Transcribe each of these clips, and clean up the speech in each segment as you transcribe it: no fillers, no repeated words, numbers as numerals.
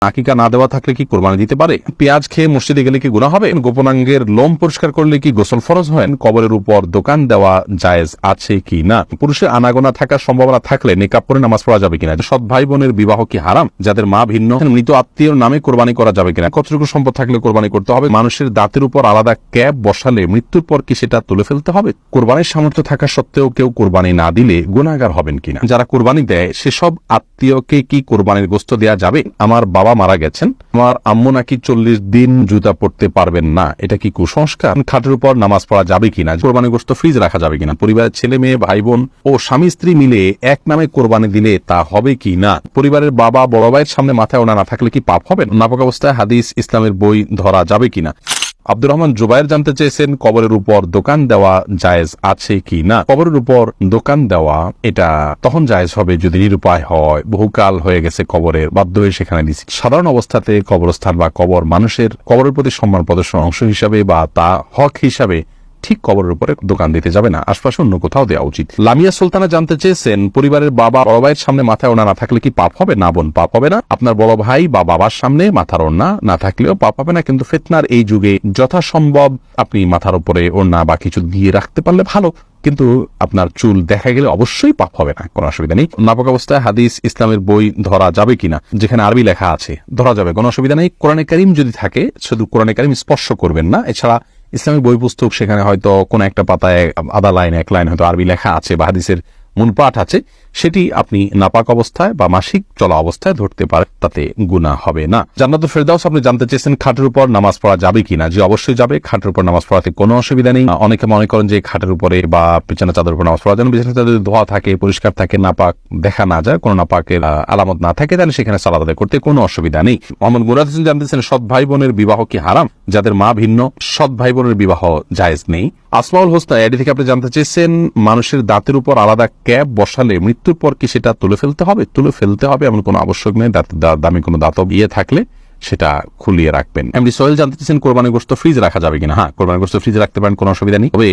আকিকা না দেওয়া থাকলে কি কোরবানি দিতে পারে? পেঁয়াজ খেয়ে মসজিদে গেলে কি গুনাহ হবে? গোপনাঙ্গের লোম পরিষ্কার করলে কি গোসল ফরজ হয়? কবরের উপর দোকান দেওয়া জায়েজ আছে কি না? পুরুষের আনাগোনা থাকার সম্ভাবনা থাকলে নিকাব পরে নামাজ পড়া যাবে কিনা? সৎ ভাই বোনের বিবাহ কি হারাম? যাদের মা ভিন্ন, মৃত আত্মীয়র নামে কোরবানি করা যাবে কিনা? কতটুকু সম্পদ থাকলে কোরবানি করতে হবে? মানুষের দাঁতের উপর আলাদা ক্যাপ বসালে মৃত্যুর পর কি সেটা তুলে ফেলতে হবে? কোরবানির সামর্থ্য থাকা সত্ত্বেও কেউ কোরবানি না দিলে গুনাহগার হবেন কিনা? যারা কোরবানি দেয় সেসব আত্মীয়কে কি কোরবানির গোশত দেওয়া যাবে? আমার বাবা মারা গেছেন, আমার আম্মু নাকি 40 দিন জুতা পড়তে পারবেন না, এটা কি কুসংস্কার? খাটের উপর নামাজ পড়া যাবে কিনা? কোরবানি গোশত ফ্রিজ রাখা যাবে কিনা? পরিবারের ছেলে মেয়ে ভাই বোন ও স্বামী স্ত্রী মিলে এক নামে কোরবানি দিলে তা হবে কি না? পরিবারের বাবা বড় ভাইয়ের সামনে মাথায় ওনা না থাকলে কি পাপ হবে? নাপাক অবস্থায় হাদিস ইসলামের বই ধরা যাবে কিনা? আব্দুর রহমান জুবাইর জানতে চেয়েছেন কবরের উপর দোকান দেওয়া জায়েজ আছে কি না? কবরের উপর দোকান দেওয়া এটা তখন জায়েজ হবে যদি নিরুপায় হয়, বহুকাল হয়ে গেছে কবরের, বাধ্য হয়ে সেখানে দিচ্ছি। সাধারণ অবস্থাতে কবরস্থান বা কবর মানুষের কবরের প্রতি সম্মান প্রদর্শন অংশ হিসাবে বা তা হক হিসাবে ঠিক কবরের উপরে দোকান দিতে যাবে না, আশপাশে অন্য কোথাও দেওয়া উচিত। লামিয়া সুলতানা জানতে চেয়েছেন পরিবারের বাবা বড় ভাইয়ের সামনে মাথায় ওনা না থাকলে কি পাপ হবে? না বোন, পাপ হবে না। আপনার বড় ভাই বা বাবার সামনে মাথার ওড়না না থাকলেও পাপ হবে না, কিন্তু ফিতনার এই যুগে যথাসম্ভব আপনি মাথার উপরে ওড়না বা কিছু দিয়ে রাখতে পারলে ভালো, কিন্তু আপনার চুল দেখা গেলে অবশ্যই পাপ হবে না, কোনো অসুবিধা নেই। নাপাক অবস্থায় হাদিস ইসলামের বই ধরা যাবে কিনা? যেখানে আরবি লেখা আছে ধরা যাবে, কোনো অসুবিধা নেই। কোরআনে কারীম যদি থাকে শুধু কোরআনে কারীম স্পর্শ করবেন না, এছাড়া ইসলামিক বই পুস্তক সেখানে হয়তো কোন একটা পাতায় আধা লাইন এক লাইন হয়তো আরবি লেখা আছে বা হাদিসের মূল পাঠ আছে, সেটি আপনি নাপাক অবস্থায় বা মাসিক চলা অবস্থায় ধরতে পারেন, তাতে গুনাহ হবে না। জান্নাতুল ফেরদাউস আপনি জানতে চেয়েছেন খাটের উপর নামাজ পড়া যাবে কিনা? যে অবশ্যই যাবে, খাটের উপর নামাজ পড়াতে কোনো অসুবিধা নেই। অনেকে মনে করেন যে খাটের উপরে বা বিছানা চাদর উপর নামাজ পড়া যেন বিছানা চাদর ধোয়া থাকে, পরিষ্কার থাকে, নাপাক দেখা না যায়, কোনো নাপাকের আলামত না থাকে, তাহলে সেখানে সালাত আদায় করতে কোনো অসুবিধা নেই। মোহাম্মদ মুরাদ হোসেন জানতেছেন সৎ ভাই বোনের বিবাহ কি হারাম? যাদের মা ভিন্ন সৎ ভাই বোনের বিবাহ জায়েজ নেই। আসমাউল হোসনা এডি থেকে আপনি জানতে চেয়েছেন মানুষের দাঁতের উপর আলাদা ক্যাপ বসালে মৃত্যুর পর কি সেটা তুলে ফেলতে হবে? তুলে ফেলতে হবে এমন কোনো আবশ্যক নেই। দামি কোনো দাঁতব থাকলে সেটা খুলিয়ে রাখবেন। এমনি সোহেল জানতে চেয়েছেন কোরবানি গোশত ফ্রিজে রাখা যাবে কিনা? হ্যাঁ, কোরবানি গোশত ফ্রিজে রাখতে পারেন, কোনো অসুবিধা নেই। তবে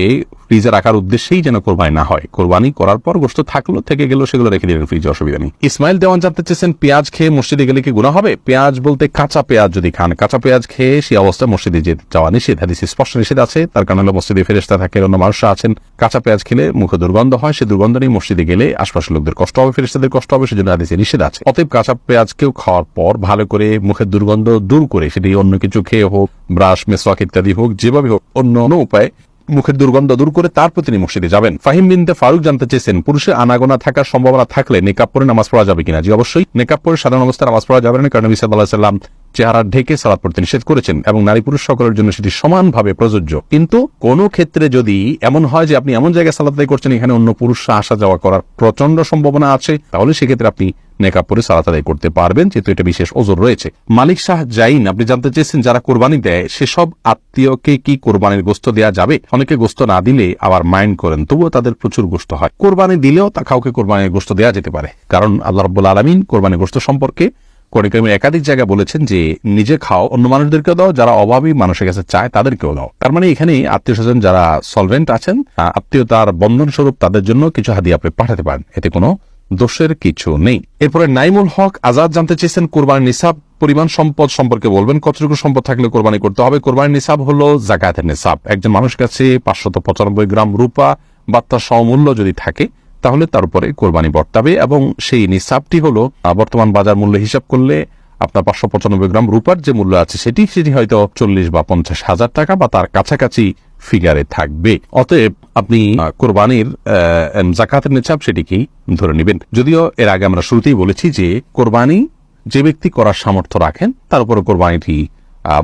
ফ্রিজে রাখার উদ্দেশ্যেই যেন কোরবানি না হয়, কোরবানি করার পর গোশত থাকলো থেকে গেল সেগুলো রেখে দিবেন ফ্রিজে, অসুবিধা নেই। ইসমাইল দেওয়ান জানতে চেয়েছেন পেঁয়াজ খেয়ে মসজিদে গেলে কি গুনাহ হবে? পেঁয়াজ বলতে কাঁচা পেঁয়াজ যদি খান, কাঁচা পেঁয়াজ খেয়ে সেই অবস্থায় মসজিদে যাওয়া নিষেধ, হাদিসে স্পষ্ট নিষেধ আছে। তার কারণ হলো মসজিদে ফেরেশতা থাকে, অন্য মানুষরা আছেন, কাঁচা পেঁয়াজ খেলে মুখে দুর্গন্ধ হয়, সেই দুর্গন্ধ নিয়ে মসজিদে গেলে আশপাশের লোকদের কষ্ট হবে, ফেরেশতাদের কষ্ট হবে, সেজন্য হাদিসে নিষেধ আছে। অতএব কাঁচা পেঁয়াজকেও খাওয়ার পর ভালো করে মুখের দুর্গন্ধ দূর করে, সেটি অন্য কিছু খেয়ে হোক, ব্রাশ মেসওয়াক ইত্যাদি হোক, যেভাবে হোক অন্য উপায়ে মুখের দুর্গন্ধ দূর করে তারপর তিনি মসজিদে যাবেন। ফাহিম বিনতে ফারুক জানতে চেয়েছেন পুরুষের আনাগোনা থাকার সম্ভাবনা থাকলে নিকাব পরে নামাজ পড়া যাবে কিনা? জি অবশ্যই, নিকাব পরে সাধারণ অবস্থায় নামাজ পড়া যাবে না, কারণ নবী সাল্লাল্লাহু আলাইহি ওয়াসাল্লাম চেহারা ঢেকে সালাত পড়তে নিষেধ করেছেন এবং নারী পুরুষ সকলের জন্য সেটি সমানভাবে প্রযোজ্য। কিন্তু কোন ক্ষেত্রে যদি এমন হয় যে আপনি এমন জায়গায় সালাত আদায় করছেন এখানে অন্য পুরুষরা আসা যাওয়া করার প্রচন্ড সম্ভাবনা আছে, তাহলে সেক্ষেত্রে আপনি নেকাব পরে সালাত আদায় করতে পারবেন, যেহেতু এটা বিশেষ ওজর রয়েছে। মালিক শাহ জাইন আপনি জানতে চেয়েছেন যারা কোরবানি দেয় সেসব আত্মীয়কে কি কোরবানির গোশত দেওয়া যাবে? অনেকে গোশত না দিলে আবার মাইন্ড করেন, তবুও তাদের প্রচুর গোশত হয়। কোরবানি দিলেও তা কাউকে কোরবানির গোশত দেওয়া যেতে পারে, কারণ আল্লাহ রাব্বুল আলামিন কোরবানির গোশত সম্পর্কে কোরআন কারীমের একাধিক জায়গায় বলেছেন যে নিজে খাও, অন্য মানুষদেরকেও দাও, যারা অভাবী মানুষের কাছে চায় তাদেরকেও দাও। তার মানে এখানে আত্মীয় স্বজন যারা সলভেন্ট আছেন, আত্মীয়তার বন্ধন স্বরূপ তাদের জন্য কিছু হাদিয়া আপনি পাঠাতে পারেন, এতে কোনো দোষের কিছু নেই। এরপরে নাইমুল হক আজাদ জানতে চেয়েছেন কোরবানির নিসাব পরিমাণ সম্পদ সম্পর্কে বলবেন, কতটুকু সম্পদ থাকলে কোরবানি করতে হবে? কোরবানির নিসাব হলো যাকাতের নিসাব। একজন মানুষের কাছে 595 গ্রাম রূপা বা তার সমমূল্য যদি থাকে তাহলে তার উপরে কোরবানি বর্তাবে, এবং সেই নিসাবটি হলো বর্তমান বাজার মূল্য হিসাব করলে আপনার 595 গ্রাম রূপার যে মূল্য আছে সেটি হয়তো 40 বা 50 হাজার টাকা বা তার কাছাকাছি ফিগারে থাকবে। অতএব আপনি কোরবানির যাকাতের নিসাব সেটিকেই ধরে নেবেন। যদিও এর আগে আমরা শুরুতেই বলেছি যে কোরবানি যে ব্যক্তি করার সামর্থ্য রাখেন তার উপরে কোরবানিটি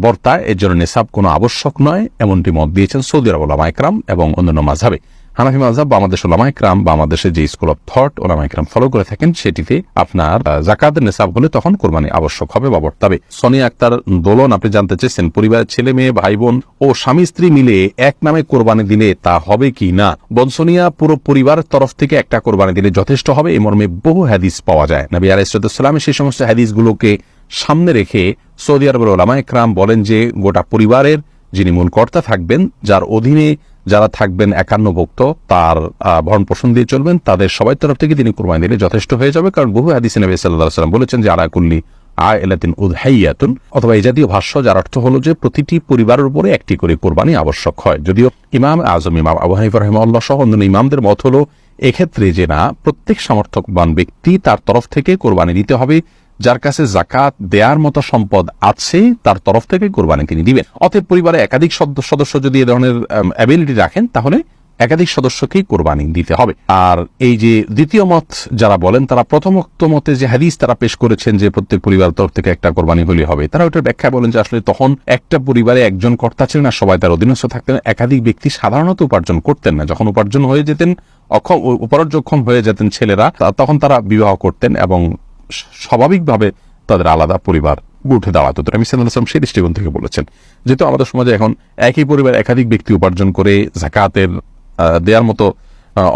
বর্তায়, এর জন্য নিসাব কোনো আবশ্যক নয়, এমনটি মত দিয়েছেন সৌদি আরব উলামা ইকরাম এবং অন্যান্য মাযহাবে। হানাফি মাযহাব বা আমাদের উলামা ইকরাম বা আমাদের যে school of thought Ulama Ikram follow করে থাকেন, সেটিতে আপনার যাকাতের নিসাব হলে তখন কোরবানি আবশ্যক হবে বা বর্তাবে। সোনিয়া আক্তার দোলন আপনি জানতে চেয়েছেন পরিবারের ছেলে মেয়ে ভাই বোন ও স্বামী স্ত্রী মিলে এক নামে কোরবানি দিলে তা হবে কি না? বোন সোনিয়া, পুরো পরিবারের তরফ থেকে একটা কোরবানি দিলে যথেষ্ট হবে, এই মর্মে বহু হাদিস পাওয়া যায়। নবী আলাইহিস সালাম সেই সমস্ত হাদিসগুলোকে সামনে রেখে সৌদি আরবের উলামা ইকরাম বলেন যে গোটা পরিবারের যিনি মূল কর্তা থাকবেন, যার অধীনে যারা থাকবেন 51 ভুক্ত, তার ভরণ পোষণ দিয়ে চলবেন, তাদের সবাই তরফ থেকে তিনি কোরবানি দিলে যথেষ্ট হয়ে যাবে, কারণ বহু হাদিসে নবী সাল্লাল্লাহু আলাইহি ওয়াসাল্লাম বলেছেন যে আলা কুল্লি আইলাতিন উযহাইয়াতুন, অথবা এই জাতীয় ভাষ্য, যার অর্থ হলো যে প্রতিটি পরিবারের উপরে একটি করে কোরবানি আবশ্যক হয়। যদিও ইমাম আজম ইমাম আবু হানিফা রাহিমাহুল্লাহ সহ অন্যান্য ইমামদের মত হলো এক্ষেত্রে যে না, প্রত্যেক সামর্থ্যবান ব্যক্তি তার তরফ থেকে কোরবানি দিতে হবে। যার কাছে যাকাত দেওয়ার মতো সম্পদ আছে তার তরফ থেকে কোরবানি তিনি দিবেন। অতএব পরিবারে একাধিক সদস্য যদি এ ধরনের অ্যাবিলিটি রাখেন তাহলে একাধিক সদস্যকেই কোরবানি দিতে হবে। আর এই যে দ্বিতীয় মত যারা বলেন, তারা প্রথমোক্ত মতে যে হাদিস তারা পেশ করেছেন যে প্রত্যেক পরিবারের তরফ থেকে একটা কোরবানি হলে হবে, তারা ওটার ব্যাখ্যা বলেন যে আসলে তখন একটা পরিবারে একজন কর্তা ছিলেন না, সবাই তার অধীনস্থ থাকতেন। একাধিক ব্যক্তি সাধারণত উপার্জন করতেন না। যখন উপার্জন হয়ে যেতেন, উপার্জনক্ষম হয়ে যেতেন ছেলেরা, তখন তারা বিবাহ করতেন এবং স্বাভাবিকভাবে তাদের আলাদা পরিবার উঠে দাঁড়াতো। তো নবী সাল্লাল্লাহু আলাইহি ওয়াসাল্লাম সেই দৃষ্টিকোণ থেকে বলেছেন। যেহেতু আমাদের সমাজে এখন একই পরিবার একাধিক ব্যক্তি উপার্জন করে যাকাতের দেওয়ার মতো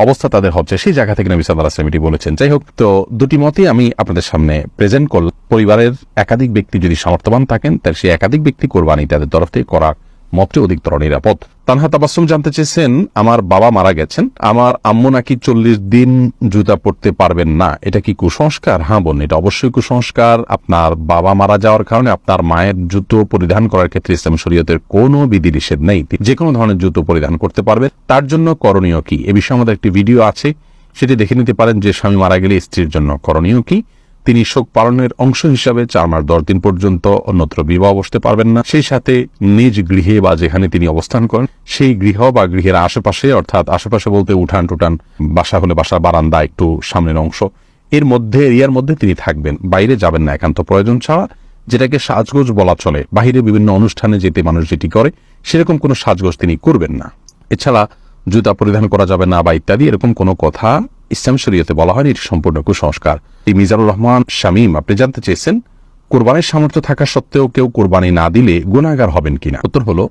অবস্থা তাদের হচ্ছে, সেই জায়গা থেকে নবী সাল্লাল্লাহু আলাইহি ওয়াসাল্লাম এটি বলেছেন। যাই হোক, তো দুটি মতই আমি আপনাদের সামনে প্রেজেন্ট করলাম। পরিবারের একাধিক ব্যক্তি যদি সামর্থ্যবান থাকেন, তাহলে সেই একাধিক ব্যক্তি কোরবানি তাদের তরফ থেকে করার মতটি অধিকতর নিরাপদ। তানহা তাবাসসুম জানতে চেয়েছেন, আমার বাবা মারা গেছেন, আমার আম্মু নাকি 40 দিন জুতা পরতে পারবেন না, এটা কি কুসংস্কার? হ্যাঁ বোন, এটা অবশ্যই কুসংস্কার। আপনার বাবা মারা যাওয়ার কারণে আপনার মায়ের জুতো পরিধান করার ক্ষেত্রে ইসলাম শরীয়তের কোনো বিধিনিষেধ নেই। যে কোনো ধরনের জুতো পরিধান করতে পারবে। তার জন্য করণীয় কি, এ বিষয়ে আমাদের একটি ভিডিও আছে, সেটি দেখে নিতে পারেন যে স্বামী মারা গেলে স্ত্রীর জন্য করণীয় কি। তিনি শোক পালনের অংশ হিসাবে 4 মাস 10 দিন পর্যন্ত অন্যত্র বিবাহ বসতে পারবেন না। সেই সাথে নিজ গৃহে বা যেখানে তিনি অবস্থান করেন সেই গৃহ বা গৃহের আশেপাশে, অর্থাৎ আশেপাশে বলতে উঠান টুটান, বাসা হলে বাসার বারান্দা একটু সামনের অংশ, এরিয়ার মধ্যে তিনি থাকবেন, বাইরে যাবেন না একান্ত প্রয়োজন ছাড়া। যেটাকে সাজগোজ বলা চলে, বাহিরে বিভিন্ন অনুষ্ঠানে যেতে মানুষ যেটি করে সেরকম কোনো সাজগোজ তিনি করবেন না। এছাড়া জুতা পরিধান করা যাবে না বা ইত্যাদি এরকম কোনো কথা ইসলাম শরীয়তে বলা হয়নি, এটি সম্পূর্ণ কুসংস্কার। এই মিজানুর রহমান শামীম আপনি জানতে চেয়েছেন, কোরবানির সামর্থ্য থাকা সত্ত্বেও কেউ কোরবানি না দিলে গুনাহগার হবেন কিনা। উত্তর হলো,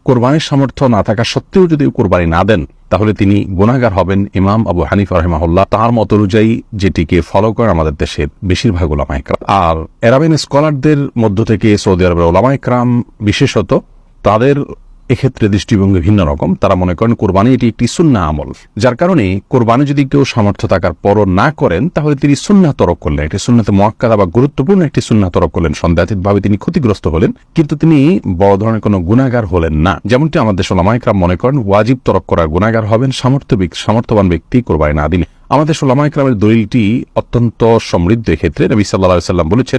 কোরবানির সামর্থ্য না থাকা সত্ত্বেও যদি কোরবানি না দেন তাহলে তিনি গুনাহগার হবেন। ইমাম আবু হানিফা রাহিমাহুল্লাহ তার মত অনুযায়ী, যেটিকে ফলো করে আমাদের দেশের বেশিরভাগ উলামায়ে কেরাম। আর আরাবিয়ান স্কলারদের মধ্য থেকে সৌদি আরবের উলামায়ে কেরাম বিশেষত, তাদের এক্ষেত্রে দৃষ্টিভঙ্গি ভিন্ন রকম। তারা মনে করেন কোরবানি এটি একটি সুন্নাহ আমল, যার কারণে কোরবানি যদি কেউ সামর্থ্য থাকার পরও না করেন তাহলে তিনি সুন্নাহ তরক করলেন, একটি সুন্নাতে মুআক্কাদা বা গুরুত্বপূর্ণ একটি সুন্নাহ তরক করলেন। সন্দেহাতীতভাবে তিনি ক্ষতিগ্রস্ত হলেন, কিন্তু তিনি বড় ধরনের কোনো গুনাহগার হলেন না। যেমনটি আমাদের উলামায়ে কেরাম মনে করেন ওয়াজিব তরক করার গুনাহগার হবেন সামর্থ্যবান ব্যক্তি কোরবানি না দিলে। আমাদের উলামায়ে কেরামের দলিলটি অত্যন্ত সমৃদ্ধ। এক্ষেত্রে নবী সাল্লাল্লাহু আলাইহি ওয়াসাল্লাম বলেছেন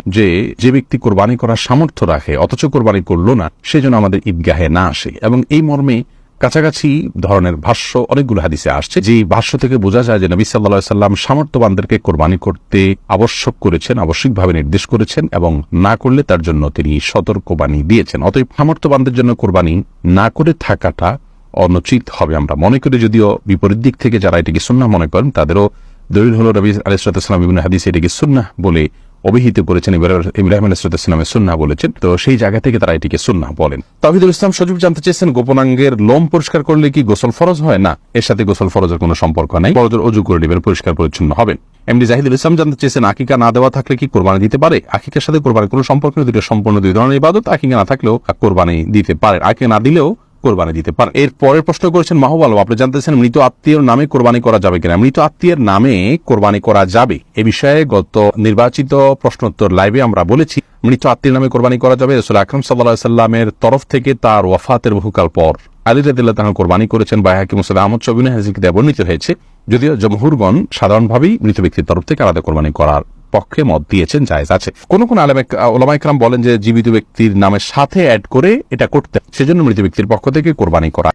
যে ব্যক্তি কোরবানি করার সামর্থ্য রাখে অথচ কোরবানি করল না, সেজন্য আমাদের ঈদগাহে না আসে। এবং এই মর্মে কাছাকাছি ধরনের ভাষ্য অনেকগুলো হাদিসে আসছে, যে ভাষ্য থেকে বোঝা যায় যে নবী সাল্লাল্লাহু আলাইহি ওয়াসাল্লাম সামর্থ্যবানদেরকে কোরবানি করতে আবশ্যক করেছেন, আবশ্যিকভাবে নির্দেশ করেছেন, এবং না করলে তার জন্য তিনি সতর্কবাণী দিয়েছেন। অতএব সামর্থ্যবানদের জন্য কোরবানি না করে থাকাটা অনুচিত হবে আমরা মনে করি। যদিও বিপরীত দিক থেকে যারা এটিকে সুন্নাহ মনে করেন তাদেরও দলিল হলো নবী আলাইহিস সালাম বিভিন্ন হাদিসে এটিকে সুন্নাহ বলে অভিহিত করেছেন, ইব্রাহিম আলাইহিস সালামের সুন্নাহ বলেছেন। তো সেই জায়গা থেকে তারা এটিকে সুন্নাহ বলেন। তাওহীদুল ইসলাম সজীব জানতে চেয়েছেন, গোপনাঙ্গের লোম পরিষ্কার করলে কি গোসল ফরজ হয়? না, এর সাথে গোসল ফরজের কোনো সম্পর্ক নাই। বড়জোর ওযু করে নেবেন, পরিষ্কার পরিচ্ছন্ন হবেন। এমডি জাহিদুল ইসলাম জানতে চেয়েছেন, আকিকা না দেওয়া থাকলে কি কোরবানি দিতে পারে? আকিকার সাথে কোরবানির কোনো সম্পর্ক নেই, দুটো সম্পূর্ণ দুই ধরনের ইবাদত। আকিকা না থাকলেও কোরবানি দিতে পারে, আকিকা না দিলেও কোরবানি দিতে পারে। এর পরের প্রশ্ন করেছেন মাহবুব আলম, আপনি জানতেছেন মৃত আত্মীয়র নামে কোরবানি করা যাবে কিনা। মৃত আত্মীয়ের নামে কোরবানি করা যাবে, এ বিষয়ে গত নির্বাচিত প্রশ্নোত্তর লাইভে আমরা বলেছি মৃত আত্মীয়ের নামে কোরবানি করা যাবে। রাসূল আকরাম সাল্লাল্লাহু আলাইহি সাল্লামের তরফ থেকে তার ওয়াফাতের বহুকাল পর আলী রাদিয়াল্লাহু তাআলা কোরবানি করেছেন। বাইহাকী মুসনাদ আহমদ সবিনে হাদিসে বর্ণিত হয়েছে। যদিও জমহুরগণ সাধারণভাবেই মৃত ব্যক্তির তরফ থেকে আলাদা কোরবানি করার পক্ষে মত দিয়েছেন, জায়েজ আছে। কোন কোন উলামায়ে কেরাম বলেন যে জীবিত ব্যক্তির নামের সাথে অ্যাড করে এটা করতে, সেজন্য মৃত ব্যক্তির পক্ষ থেকে কোরবানি করা